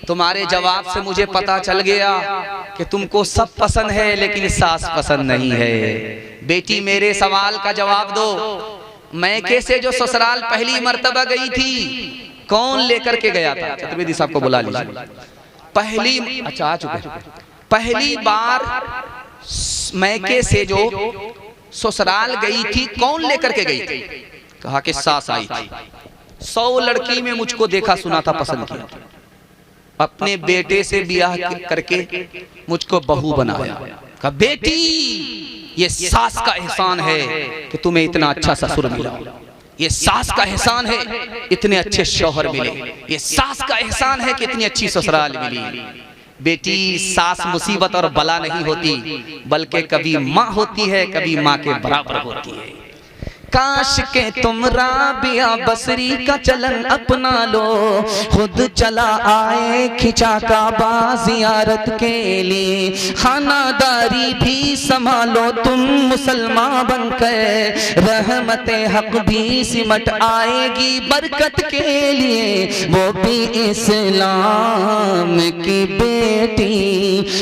तुम्हारे जवाब से मुझे पता चल गया कि तुमको सब पसंद है लेकिन सास पसंद नहीं है। बेटी मेरे सवाल का जवाब दो, मैके से जो ससुराल पहली मर्तबा गई थी कौन लेकर के गया था? चतुर्वेदी साहब को बुला लीजिए। पहली अच्छा आ चुके, पहली बार मैके से जो ससुराल गई थी कौन लेकर के गई थी? कहा कि सास आई थी। 100 लड़की में मुझको देखा सुना था, पसंद किया, अपने बेटे से ब्याह करके मुझको बहू बनाया। कहा बेटी ये सास का एहसान है कि तुम्हें इतना अच्छा ससुर मिला, ये सास का एहसान है इतने अच्छे शौहर मिले, ये सास का एहसान है कि इतनी अच्छी ससुराल मिली। बेटी सास मुसीबत और बला नहीं होती, बल्कि कभी माँ होती है, कभी माँ के बराबर होती है। काश के तुम राबिया बसरी का चलन अपना लो, खुद चला आए खिंचा काबा जियारत के लिए। खानादारी भी संभालो तुम मुसलमान बनकर, रहमते हक भी सिमट आएगी बरकत के लिए। वो भी इस्लाम की बेटी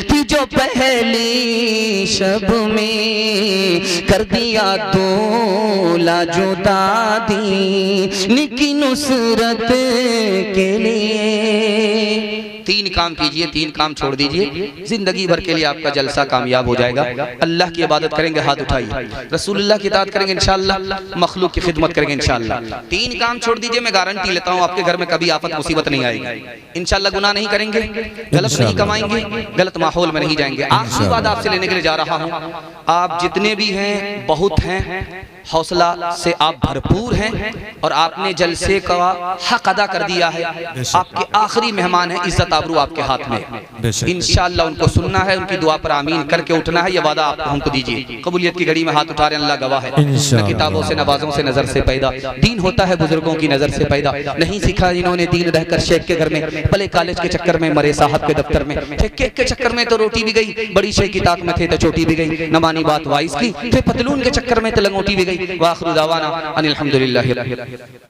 थी जो पहली शब में कर दिया तो लाजो दादी निकी नुसरत के लिए। 3 काम कीजिए, 3 काम छोड़ दीजिए, जिंदगी भर के लिए आपका जलसा कामयाब हो जाएगा। अल्लाह की इबादत करेंगे, हाथ उठाइए, रसूलुल्लाह की इताअत करेंगे इंशाअल्लाह, मखलूक की खिदमत करेंगे इंशाअल्लाह। 3 काम छोड़ दीजिए, मैं गारंटी लेता हूँ आपके घर में कभी आफत मुसीबत नहीं आएगी इंशाअल्लाह। गुनाह नहीं करेंगे, गलत नहीं कमाएंगे, गलत माहौल में नहीं जाएंगे। आखिरी बात आपसे लेने के लिए जा रहा हूँ, आप जितने भी हैं बहुत हैं, हौसला से आप भरपूर हैं और आपने जलसे का हक अदा कर दिया है। आपके आखिरी मेहमान हैं, इज्जत आबरू आपके हाथ में। इंशाअल्लाह उनको सुनना है, उनकी दुआ पर आमीन करके उठना है, ये वादा आप हमको दीजिए। कबूलियत की घड़ी में हाथ उठा रहे हैं, अल्लाह गवाह है। न किताबों से नवाजों से नजर से पैदा, दीन होता है बुजुर्गों की नजर से पैदा। नहीं सीखा जिन्होंने दीन रहकर शेख के घर में, पले कॉलेज के चक्कर में मरे साहब के दफ्तर में, केक के चक्कर में तो रोटी भी गई, बड़ी शेख की ताक में थे तो चोटी भी गई, न मानी बात वाइस की, फिर पतलून के चक्कर में तो लंगोटी भी गई। वाखिर दावाना अनिल हम्दुलिल्लाह।